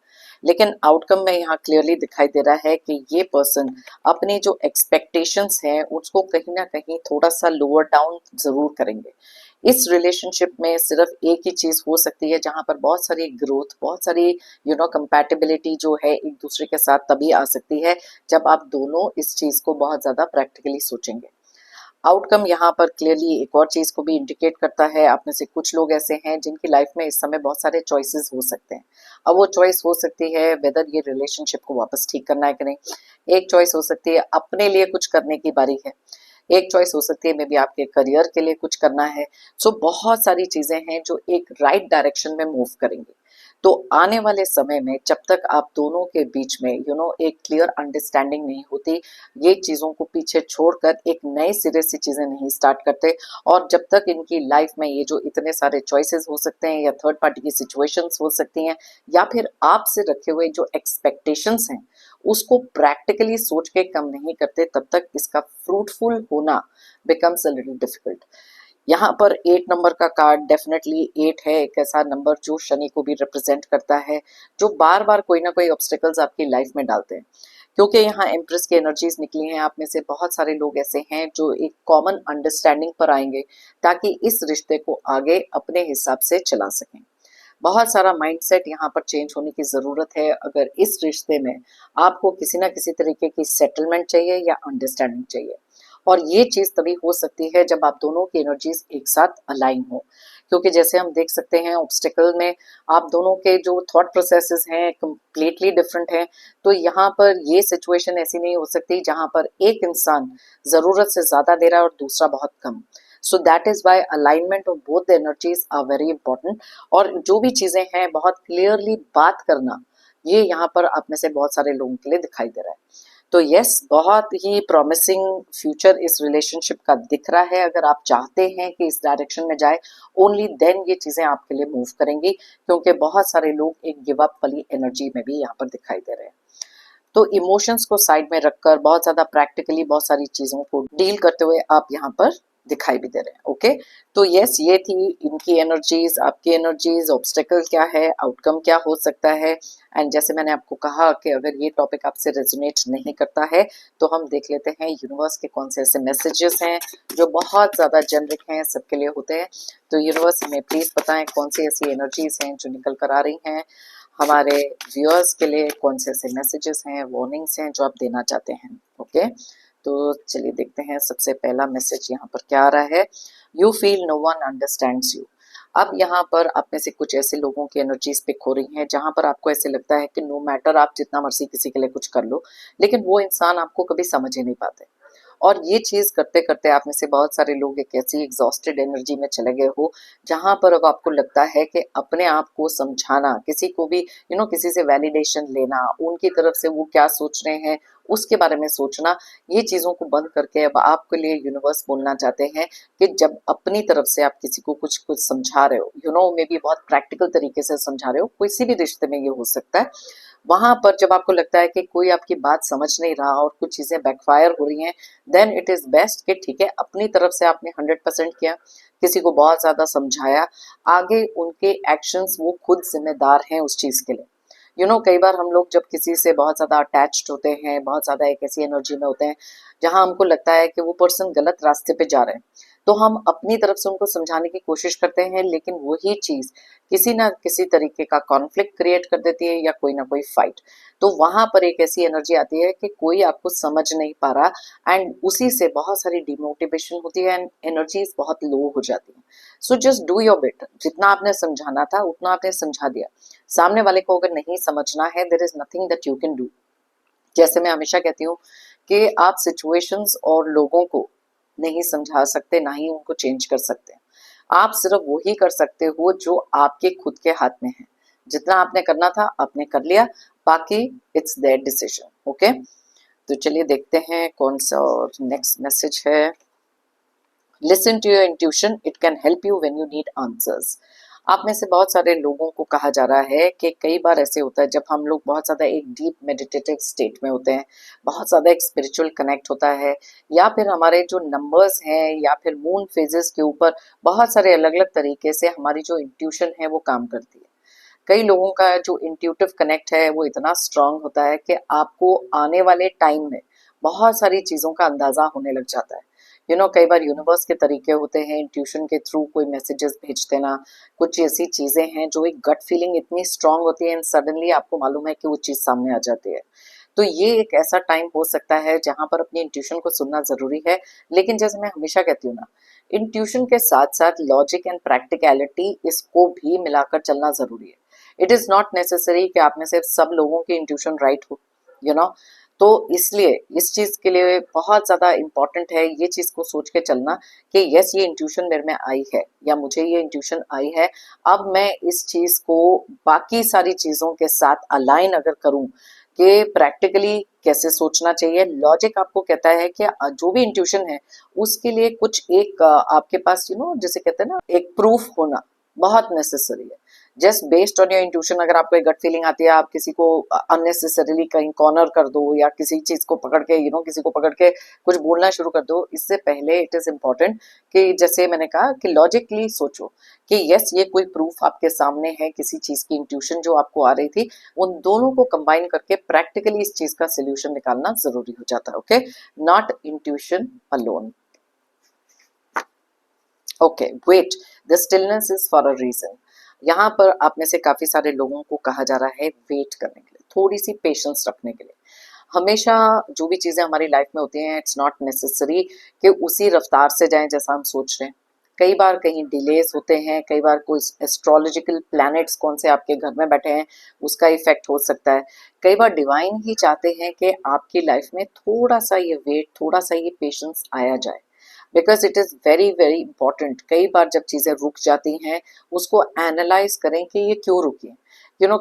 लेकिन आउटकम में यहाँ क्लियरली दिखाई दे रहा है कि ये पर्सन अपनी जो एक्सपेक्टेशंस हैं उसको कहीं ना कहीं थोड़ा सा लोअर डाउन ज़रूर करेंगे। इस रिलेशनशिप में सिर्फ एक ही चीज़ हो सकती है जहाँ पर बहुत सारी ग्रोथ, बहुत सारी कंपैटिबिलिटी जो है एक दूसरे के साथ तभी आ सकती है जब आप दोनों इस चीज़ को बहुत ज़्यादा प्रैक्टिकली सोचेंगे। आउटकम यहाँ पर क्लियरली एक और चीज़ को भी इंडिकेट करता है। आप में से कुछ लोग ऐसे हैं जिनकी लाइफ में इस समय बहुत सारे चॉइसेस हो सकते हैं। अब वो चॉइस हो सकती है वेदर ये रिलेशनशिप को वापस ठीक करना है कि नहीं। एक चॉइस हो सकती है अपने लिए कुछ करने की बारी है। एक चॉइस हो सकती है मे बी आपके करियर के लिए कुछ करना है। सो बहुत सारी चीज़ें हैं जो एक राइट डायरेक्शन में मूव करेंगी। तो आने वाले समय में जब तक आप दोनों के बीच में एक क्लियर अंडरस्टैंडिंग नहीं होती, ये चीज़ों को पीछे छोड़कर एक नए सिरे से चीज़ें नहीं स्टार्ट करते, और जब तक इनकी लाइफ में ये जो इतने सारे चॉइसेस हो सकते हैं या थर्ड पार्टी की सिचुएशंस हो सकती हैं या फिर आपसे रखे हुए जो एक्सपेक्टेशंस हैं उसको प्रैक्टिकली सोच के कम नहीं करते, तब तक इसका फ्रूटफुल होना बिकम्स अ लिटिल डिफिकल्ट। यहाँ पर 8 नंबर का कार्ड डेफिनेटली 8 है, एक ऐसा नंबर जो शनि को भी रिप्रेजेंट करता है, जो बार बार कोई ना कोई ऑब्स्टेकल्स आपकी लाइफ में डालते हैं। क्योंकि यहाँ एम्प्रेस की एनर्जीज निकली हैं, आप में से बहुत सारे लोग ऐसे हैं जो एक कॉमन अंडरस्टैंडिंग पर आएंगे ताकि इस रिश्ते को आगे अपने हिसाब से चला सकें। बहुत सारा माइंडसेट यहाँ पर चेंज होने की ज़रूरत है अगर इस रिश्ते में आपको किसी ना किसी तरीके की सेटलमेंट चाहिए या अंडरस्टैंडिंग चाहिए। और ये चीज़ तभी हो सकती है जब आप दोनों की एनर्जीज एक साथ अलाइन हो, क्योंकि जैसे हम देख सकते हैं ऑब्स्टिकल में आप दोनों के जो थॉट प्रोसेसेस हैं कम्प्लीटली डिफरेंट हैं। तो यहाँ पर ये सिचुएशन ऐसी नहीं हो सकती जहाँ पर एक इंसान ज़रूरत से ज़्यादा दे रहा है और दूसरा बहुत कम। So that is why alignment of both the energies are very important. और जो भी चीज़ें हैं बहुत क्लियरली बात करना, ये यहाँ पर आप में से बहुत सारे लोगों के लिए दिखाई दे रहा है। तो यस, बहुत ही प्रॉमिसिंग फ्यूचर इस रिलेशनशिप का दिख रहा है। अगर आप चाहते हैं कि इस डायरेक्शन में जाए, ओनली देन ये चीज़ें आपके लिए मूव करेंगी, क्योंकि बहुत सारे लोग एक गिव अप वाली एनर्जी में भी यहाँ पर दिखाई दे रहे हैं। तो इमोशंस को साइड में रखकर बहुत ज़्यादा प्रैक्टिकली बहुत सारी चीज़ों को डील करते हुए आप यहाँ पर दिखाई भी दे रहे हैं। ओके, तो यस, ये थी इनकी एनर्जीज, आपकी एनर्जीज, ऑब्स्टेकल क्या है, आउटकम क्या हो सकता है। एंड जैसे मैंने आपको कहा कि अगर ये टॉपिक आपसे रेजोनेट नहीं करता है तो हम देख लेते हैं यूनिवर्स के कौन से ऐसे मैसेजेस हैं जो बहुत ज़्यादा जेनरिक हैं, सबके लिए होते हैं। तो यूनिवर्स हमें प्लीज़ बताएं कौन सी ऐसी एनर्जीज हैं जो निकल कर आ रही हैं हमारे व्यूअर्स के लिए, कौन से ऐसे मैसेजेस हैं, वार्निंग्स हैं जो आप देना चाहते हैं। ओके, तो चलिए देखते हैं सबसे पहला मैसेज यहाँ पर क्या आ रहा है। You feel no one understands you. अब यहाँ पर आप में से कुछ ऐसे लोगों की एनर्जीज पिक हो रही हैं जहाँ पर आपको ऐसे लगता है कि नो मैटर आप जितना मर्जी किसी के लिए कुछ कर लो, लेकिन वो इंसान आपको कभी समझ ही नहीं पाते। और ये चीज़ करते करते आप में से बहुत सारे लोग एक ऐसी एग्जॉस्टेड एनर्जी में चले गए हो जहाँ पर अब आपको लगता है कि अपने आप को समझाना, किसी को भी किसी से वैलिडेशन लेना, उनकी तरफ से वो क्या सोच रहे हैं उसके बारे में सोचना, ये चीज़ों को बंद करके अब आपके लिए यूनिवर्स बोलना चाहते हैं कि जब अपनी तरफ से आप किसी को कुछ कुछ समझा रहे हो, मे बी बहुत प्रैक्टिकल तरीके से समझा रहे हो, किसी भी रिश्ते में ये हो सकता है, वहां पर जब आपको लगता है कि कोई आपकी बात समझ नहीं रहा और कुछ चीजें बैकफायर हो रही हैं, देन इट इज बेस्ट कि ठीक है, अपनी तरफ से आपने 100% किया, किसी को बहुत ज्यादा समझाया, आगे उनके एक्शंस वो खुद जिम्मेदार हैं उस चीज के लिए। कई बार हम लोग जब किसी से बहुत ज्यादा अटैच्ड होते हैं, बहुत ज्यादा एक ऐसी एनर्जी में होते हैं जहां हमको लगता है कि वो पर्सन गलत रास्ते पे जा रहे हैं, तो हम अपनी तरफ से उनको समझाने की कोशिश करते हैं, लेकिन वही चीज किसी ना किसी तरीके का कॉन्फ्लिक्ट क्रिएट कर देती है या कोई ना कोई फाइट। तो वहां पर एक ऐसी एनर्जी आती है कि कोई आपको समझ नहीं पा रहा, एंड उसी से बहुत सारी डिमोटिवेशन होती है एंड एनर्जीज बहुत लो हो जाती है। सो जस्ट डू योर बेट, जितना आपने समझाना था उतना आपने समझा दिया। सामने वाले को अगर नहीं समझना है, there is nothing that you can do. जैसे मैं हमेशा कहती हूँ कि आप सिचुएशंस और लोगों को नहीं समझा सकते, ना ही उनको चेंज कर सकते। आप सिर्फ वही कर सकते हो जो आपके खुद के हाथ में है। जितना आपने करना था आपने कर लिया, बाकी इट्स देयर डिसीजन। ओके, तो चलिए देखते हैं कौन सा और नेक्स्ट मैसेज है। Listen to your intuition, it can help you when you need answers. आप में से बहुत सारे लोगों को कहा जा रहा है कि कई बार ऐसे होता है जब हम लोग बहुत ज़्यादा एक डीप मेडिटेटिव स्टेट में होते हैं, बहुत ज़्यादा एक स्पिरिचुअल कनेक्ट होता है, या फिर हमारे जो नंबर्स हैं या फिर मून फेजेस के ऊपर बहुत सारे अलग अलग तरीके से हमारी जो इंट्यूशन है वो काम करती है। कई लोगों का जो इंट्यूटिव कनेक्ट है वो इतना स्ट्रांग होता है कि आपको आने वाले टाइम में बहुत सारी चीज़ों का अंदाज़ा होने लग जाता है। कई बार यूनिवर्स के तरीके होते हैं इंट्यूशन के थ्रू कोई मैसेजेस भेज देना, कुछ ऐसी चीज़ें हैं जो एक गट फीलिंग इतनी स्ट्रांग होती है एंड सडनली आपको मालूम है कि वो चीज़ सामने आ जाती है। तो ये एक ऐसा टाइम हो सकता है जहां पर अपनी इंट्यूशन को सुनना जरूरी है, लेकिन जैसे मैं हमेशा कहती हूँ ना, इंट्यूशन के साथ साथ लॉजिक एंड प्रैक्टिकलिटी इसको भी मिलाकर चलना जरूरी है। इट इज नॉट नेसेसरी कि आप में से सब लोगों की इंट्यूशन राइट हो, यू नो तो इसलिए इस चीज के लिए बहुत ज्यादा इंपॉर्टेंट है ये चीज को सोच के चलना कि यस ये इंट्यूशन मेरे में आई है या मुझे ये इंट्यूशन आई है, अब मैं इस चीज को बाकी सारी चीजों के साथ अलाइन अगर करूं कि प्रैक्टिकली कैसे सोचना चाहिए। लॉजिक आपको कहता है कि जो भी इंट्यूशन है उसके लिए कुछ एक आपके पास जैसे कहते हैं ना एक प्रूफ होना बहुत नेसेसरी है। Just based on your intuition अगर आपको एक गट फीलिंग आती है आप किसी को अननेसेसरीली कहीं कॉर्नर कर दो या किसी चीज को पकड़ के किसी को पकड़ के कुछ बोलना शुरू कर दो, इससे पहले इट इज इम्पोर्टेंट कि जैसे मैंने कहा कि लॉजिकली सोचो कि यस ये कोई प्रूफ आपके सामने है किसी चीज की इंट्यूशन जो आपको आ रही थी, उन दोनों को कंबाइन करके प्रैक्टिकली इस चीज का सोल्यूशन निकालना जरूरी हो जाता है। Okay, not intuition alone. Okay, wait, the stillness is for a reason. यहाँ पर आप में से काफी सारे लोगों को कहा जा रहा है वेट करने के लिए, थोड़ी सी पेशेंस रखने के लिए। हमेशा जो भी चीजें हमारी लाइफ में होती हैं इट्स नॉट नेसेसरी कि उसी रफ्तार से जाएं जैसा हम सोच रहे हैं। कई बार कहीं डिलेस होते हैं, कई बार कोई एस्ट्रोलॉजिकल प्लैनेट्स कौन से आपके घर में बैठे हैं उसका इफेक्ट हो सकता है। कई बार डिवाइन ही चाहते हैं कि आपकी लाइफ में थोड़ा सा ये वेट, थोड़ा सा ये पेशेंस आया जाए, because it is very very important. कई बार जब चीज़ें रुक जाती हैं उसको एनालाइज करें कि ये क्यों रुकी है।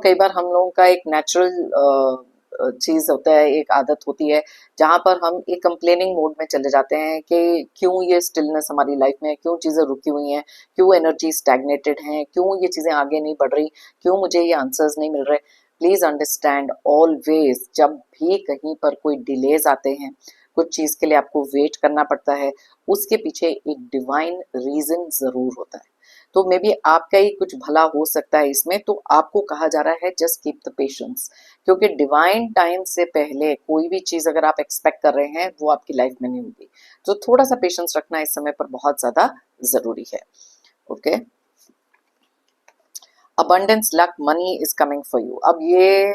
कई बार हम लोगों का एक नेचुरल चीज़ होता है, एक आदत होती है जहाँ पर हम एक कंप्लेनिंग मोड में चले जाते हैं कि क्यों ये स्टिलनेस हमारी लाइफ में, क्यों चीज़ें रुकी हुई हैं, क्यों एनर्जी स्टैग्नेटेड हैं, क्यों ये चीज़ें आगे नहीं बढ़ रही, क्यों मुझे ये आंसर्स नहीं मिल रहे। प्लीज़ अंडरस्टैंड, ऑलवेज जब भी कहीं पर कोई डिलेज आते हैं, कुछ चीज़ के लिए आपको वेट करना पड़ता है, उसके पीछे एक डिवाइन रीजन जरूर होता है। तो मे बी आपका ही कुछ भला हो सकता है इसमें, तो आपको कहा जा रहा है जस्ट कीप द पेशेंस, क्योंकि डिवाइन टाइम से पहले कोई भी चीज अगर आप एक्सपेक्ट कर रहे हैं वो आपकी लाइफ में नहीं होगी। तो थोड़ा सा पेशेंस रखना इस समय पर बहुत ज्यादा जरूरी है। Okay, abundance, luck, money is coming for you. अब ये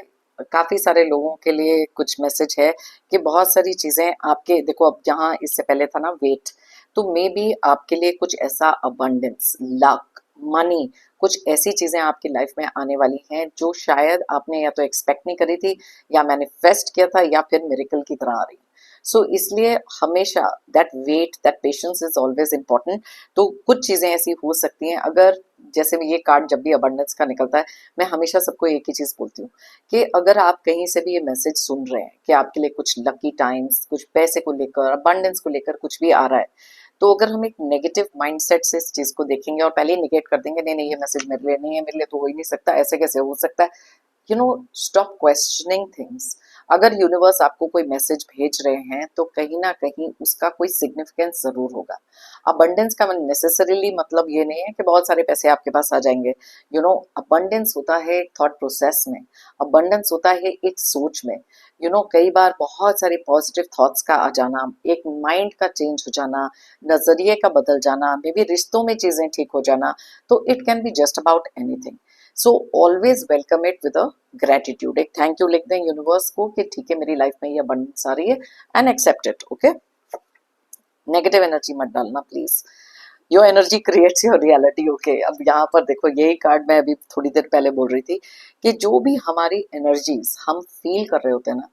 काफी सारे लोगों के लिए कुछ मैसेज है कि बहुत सारी चीजें आपके, देखो अब जहाँ इससे पहले था ना वेट, तो मे बी आपके लिए कुछ ऐसा अबंडेंस, लक, मनी, कुछ ऐसी चीजें आपकी लाइफ में आने वाली हैं जो शायद आपने या तो एक्सपेक्ट नहीं करी थी या मैनिफेस्ट किया था या फिर मिरेकल की तरह आ रही। सो इसलिए हमेशा that wait, that patience is always important. तो कुछ चीजें ऐसी हो सकती हैं, अगर जैसे ये कार्ड जब भी अबंडेंस का निकलता है मैं हमेशा सबको एक ही चीज बोलती हूँ कि अगर आप कहीं से भी ये मैसेज सुन रहे हैं कि आपके लिए कुछ लकी टाइम्स, कुछ पैसे को लेकर, अबंडेंस को लेकर कुछ भी आ रहा है, तो अगर हम एक नेगेटिव माइंडसेट से इस चीज को देखेंगे और पहले ही निगेट कर देंगे, नहीं नहीं ये मैसेज मेरे लिए नहीं है, मेरे लिए तो हो ही नहीं सकता, ऐसे कैसे हो सकता है, स्टॉप क्वेश्चनिंग थिंग्स। अगर यूनिवर्स आपको कोई मैसेज भेज रहे हैं तो कहीं ना कहीं उसका कोई सिग्निफिकेंस जरूर होगा। अबंडेंस का नेसेसरीली मतलब ये नहीं है कि बहुत सारे पैसे आपके पास आ जाएंगे। अबंडेंस होता है एक थॉट प्रोसेस में, अबंडेंस होता है एक सोच में। कई बार बहुत सारे पॉजिटिव थॉट्स का आ जाना, एक माइंड का चेंज हो जाना, नजरिए का बदल जाना, मे बी रिश्तों में चीजें ठीक हो जाना, तो it can be just about anything. So always welcome it with a gratitude, एक थैंक यू लिख दें यूनिवर्स को कि ठीक है मेरी लाइफ में ये अबंडेंस आ रही है and accept it. Okay, negative energy मत डालना please, your energy creates your reality. Okay, अब यहाँ पर देखो यही कार्ड मैं अभी थोड़ी देर पहले बोल रही थी कि जो भी हमारी एनर्जीज हम फील कर रहे होते हैं ना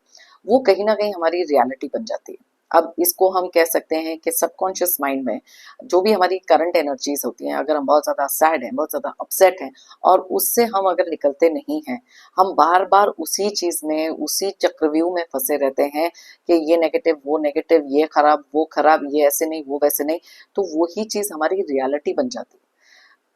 वो कहीं ना कहीं हमारी रियलिटी बन जाती है। अब इसको हम कह सकते हैं कि सबकॉन्शियस माइंड में जो भी हमारी करंट एनर्जीज होती हैं, अगर हम बहुत ज़्यादा सैड हैं, बहुत ज़्यादा अपसेट हैं और उससे हम अगर निकलते नहीं हैं, हम बार बार उसी चीज़ में, उसी चक्रव्यूह में फंसे रहते हैं कि ये नेगेटिव, वो नेगेटिव, ये खराब, वो खराब, ये ऐसे नहीं, वो वैसे नहीं, तो वही चीज़ हमारी रियलिटी बन जाती है।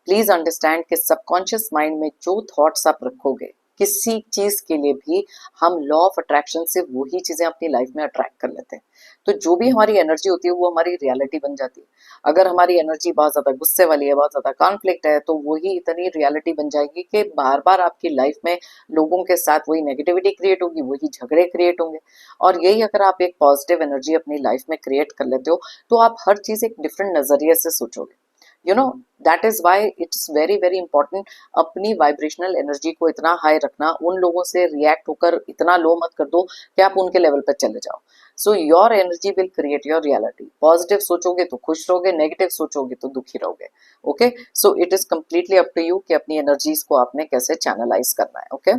प्लीज अंडरस्टैंड कि सबकॉन्शियस माइंड में जो थॉट्स आप रखोगे, किसी चीज के लिए भी हम लॉ ऑफ अट्रैक्शन से वही चीजें अपनी लाइफ में अट्रैक्ट कर लेते हैं। तो जो भी हमारी एनर्जी होती है वो हमारी रियलिटी बन जाती है। अगर हमारी एनर्जी बहुत ज्यादा गुस्से वाली है, बहुत ज्यादा कॉन्फ्लिक्ट है, तो वही इतनी रियलिटी बन जाएगी कि बार बार आपकी लाइफ में लोगों के साथ वही नेगेटिविटी क्रिएट होगी, वही झगड़े क्रिएट होंगे। और यही अगर आप एक पॉजिटिव एनर्जी अपनी लाइफ में क्रिएट कर लेते हो तो आप हर चीज एक डिफरेंट नजरिए से सोचोगे। You know, that is why it's very very important अपनी वाइब्रेशनल एनर्जी को इतना हाई रखना, उन लोगों से रिएक्ट होकर इतना लो मत कर दो कि आप उनके लेवल पर चले जाओ। So your energy will create your reality. Positive सोचोगे तो खुश रहोगे, नेगेटिव सोचोगे तो दुखी रहोगे। Okay, so it is completely up to you कि अपनी एनर्जीज को आपने कैसे चैनलाइज करना है। Okay,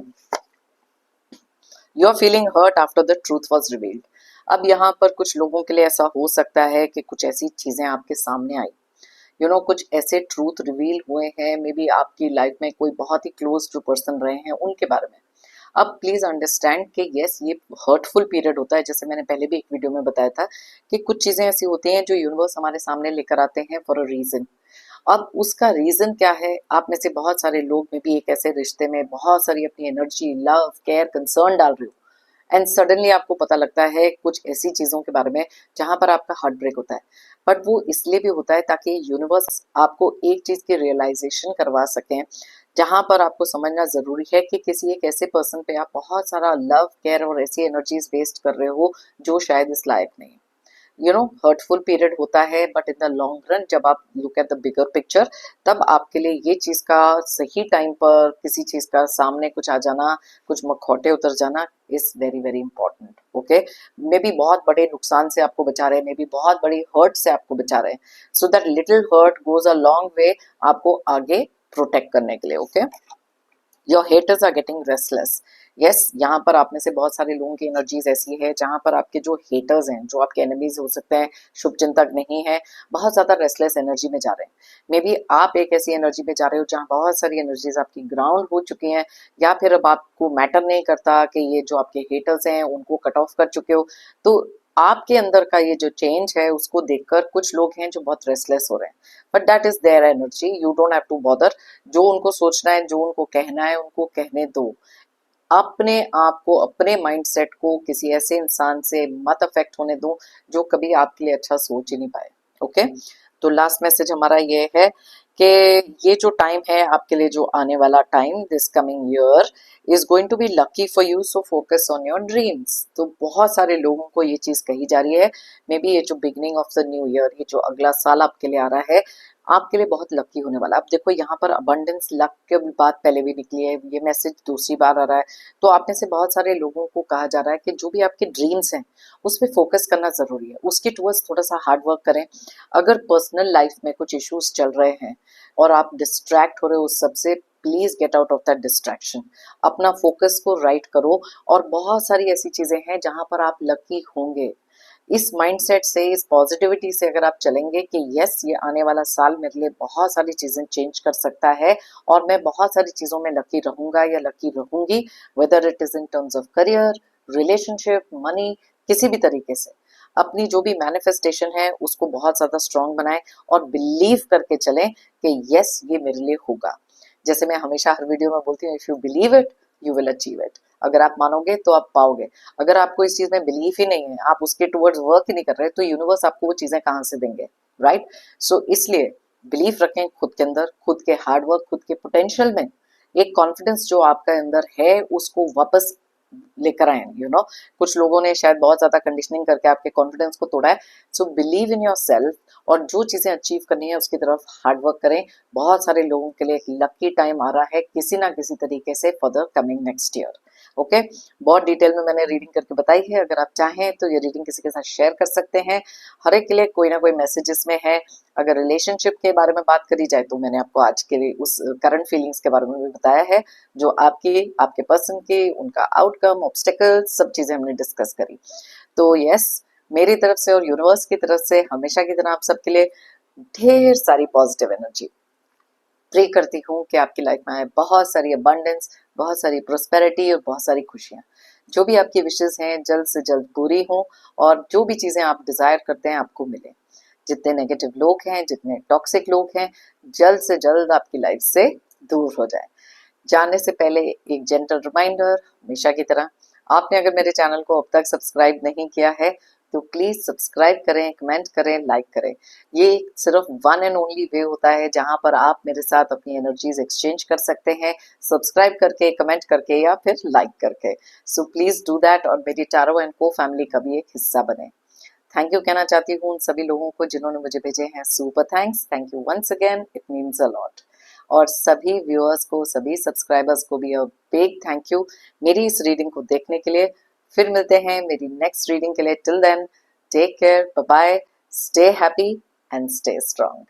you are feeling hurt after the truth was revealed. अब यहाँ पर कुछ लोगों के लिए ऐसा हो सकता है कि कुछ ऐसी चीजें आपके सामने आई, कुछ ऐसे ट्रूथ रिवील हुए हैं, मे बी आपकी लाइफ में कोई बहुत ही क्लोज टू पर्सन रहे हैं उनके बारे में। अब प्लीज अंडरस्टैंड कि यस, ये हर्टफुल पीरियड होता है। जैसे मैंने पहले भी एक वीडियो में बताया था कि कुछ चीजें ऐसी होती हैं जो यूनिवर्स हमारे सामने लेकर आते हैं फॉर अ रीजन। अब उसका रीजन क्या है, आप में से बहुत सारे लोग में भी एक ऐसे रिश्ते में बहुत सारी अपनी एनर्जी, लव, केयर, कंसर्न डाल रहे हो एंड सडनली आपको पता लगता है कुछ ऐसी चीजों के बारे में जहां पर आपका हार्ट ब्रेक होता है। बट वो इसलिए भी होता है ताकि यूनिवर्स आपको एक चीज की रियलाइजेशन करवा सकें, जहां पर आपको समझना जरूरी है कि किसी एक ऐसे पर्सन पे आप बहुत सारा लव, केयर और ऐसी एनर्जीज वेस्ट कर रहे हो जो शायद इस लायक नहीं। हर्टफुल पीरियड होता है, but in the long run जब आप look at the bigger picture, तब आपके लिए ये चीज का सही टाइम पर किसी चीज का सामने कुछ आ जाना, कुछ मखौटे उतर जाना is very very important. Okay, may be बहुत बड़े नुकसान से आपको बचा रहे हैं, मे बी बहुत बड़ी हर्ट से आपको बचा रहे हैं, so that little hurt goes a long way आपको आगे प्रोटेक्ट करने के लिए। Okay, your haters are getting restless. Yes, यहाँ पर आप में से बहुत सारे लोगों की एनर्जीज ऐसी है जहां पर आपके जो हेटर्स हैं, जो आपके एनिमीज हो सकते हैं, शुभ चिंतक नहीं है, बहुत ज्यादा रेस्टलेस एनर्जी में जा रहे हैं। मे बी आप एक ऐसी एनर्जी में जा रहे हो जहाँ बहुत सारी एनर्जीज आपकी ग्राउंड हो चुकी हैं, या फिर अब आपको मैटर नहीं करता कि ये जो आपके हेटर्स हैं उनको कट ऑफ कर चुके हो। तो आपके अंदर का ये जो चेंज है उसको देखकर कुछ लोग हैं जो बहुत रेस्टलेस हो रहे हैं, but that is their energy, you don't have to bother. जो उनको सोचना है, जो उनको कहना है, उनको कहने दो। अपने आप को, अपने माइंडसेट को किसी ऐसे इंसान से मत अफेक्ट होने दो जो कभी आपके लिए अच्छा सोच ही नहीं पाए। ओके, तो लास्ट मैसेज हमारा ये है कि ये जो टाइम है आपके लिए, जो आने वाला time, this coming year is going to be lucky for you, so focus on your dreams. तो बहुत सारे लोगों को ये चीज कही जा रही है, मे बी ये जो beginning of the new year, ये जो अगला साल आपके लिए आ रहा है, आपके लिए बहुत लकी होने वाला है। अब देखो यहाँ पर अबंडेंस, लक की बात पहले भी निकली है, ये मैसेज दूसरी बार आ रहा है। तो आप में से बहुत सारे लोगों को कहा जा रहा है कि जो भी आपके ड्रीम्स हैं उस पर फोकस करना जरूरी है, उसके टूवर्ड्स थोड़ा सा हार्ड वर्क करें। अगर पर्सनल लाइफ में कुछ इश्यूज चल रहे हैं और आप डिस्ट्रैक्ट हो रहे हो उस सबसे, please get out of that distraction. अपना फोकस को राइट करो, और बहुत सारी ऐसी चीजें हैं जहां पर आप लकी होंगे। इस माइंडसेट से, इस पॉजिटिविटी से अगर आप चलेंगे कि यस, ये आने वाला साल मेरे लिए बहुत सारी चीजें चेंज कर सकता है और मैं बहुत सारी चीजों में लकी रहूंगा या लकी रहूंगी, whether it is in terms of career, relationship, money, किसी भी तरीके से अपनी जो भी मैनिफेस्टेशन है उसको बहुत ज्यादा स्ट्रांग बनाएं और बिलीव करके चलें कि यस, ये मेरे लिए होगा। जैसे मैं हमेशा हर वीडियो में बोलती हूँ, if you believe it you will achieve it. अगर आप मानोगे तो आप पाओगे। अगर आपको इस चीज में बिलीफ ही नहीं है, आप उसके टुवर्ड्स वर्क ही नहीं कर रहे, तो यूनिवर्स आपको वो चीजें कहाँ से देंगे, राइट? सो इसलिए बिलीफ रखें खुद के अंदर, खुद के हार्डवर्क, खुद के पोटेंशियल में। एक कॉन्फिडेंस जो आपका अंदर है उसको वापस लेकर आए। कुछ लोगों ने शायद बहुत ज्यादा कंडीशनिंग करके आपके कॉन्फिडेंस को तोड़ा है। So believe in your self और जो चीजें अचीव करनी है उसकी तरफ हार्ड वर्क करें। बहुत सारे लोगों के लिए एक लकी टाइम आ रहा है किसी ना किसी तरीके से for the coming next year. Okay, बहुत डिटेल में मैंने रीडिंग करके बताई है। अगर आप चाहें तो ये रीडिंग किसी के साथ शेयर कर सकते हैं। हर एक के लिए कोई ना कोई मैसेज इसमें है। अगर रिलेशनशिप के बारे में बात करी जाए तो मैंने आपको आज के लिए उस करंट फीलिंग्स के बारे में भी बताया है, जो आपके पर्सन की, उनका आउटकम, ऑब्स्टेकल्स, सब चीजें हमने डिस्कस करी। तो यस, मेरी तरफ से और यूनिवर्स की तरफ से हमेशा की तरह आप सबके लिए ढेर सारी पॉजिटिव एनर्जी। प्रे करती हूँ कि आपकी लाइफ में आए बहुत सारी अबंडेंस, बहुत सारी प्रोस्पेरिटी और बहुत सारी खुशियाँ। जो भी आपकी विशेष हैं जल्द से जल्द पूरी हों और जो भी चीज़ें आप डिज़ायर करते हैं आपको मिलें। जितने नेगेटिव लोग हैं, जितने टॉक्सिक लोग हैं, जल्द से जल्द आपकी लाइफ से दूर हो जाए। जाने से पहले एक जेंटल रिमाइंडर, हमेशा की तरह, आपने अगर मेरे चैनल को अब तक सब्सक्राइब नहीं किया है तो प्लीज सब्सक्राइब करें, कमेंट करें, लाइक करें। ये सिर्फ वन एंड ओनली वे होता है जहां पर आप मेरे साथ अपनी एनर्जीज एक्सचेंज कर सकते हैं, सब्सक्राइब करके, कमेंट करके या फिर लाइक करके। सो प्लीज डू दैट और मेरी टारो एंड को फैमिली का भी एक हिस्सा बने। थैंक यू कहना चाहती हूँ उन सभी लोगों को जिन्होंने मुझे भेजे हैं super thanks. Thank you once again, it means a lot. और सभी व्यूअर्स को, सभी सब्सक्राइबर्स को भी बिग थैंक यू मेरी इस रीडिंग को देखने के लिए। फिर मिलते हैं मेरी नेक्स्ट रीडिंग के लिए। Till then take care, bye bye, stay happy and stay strong.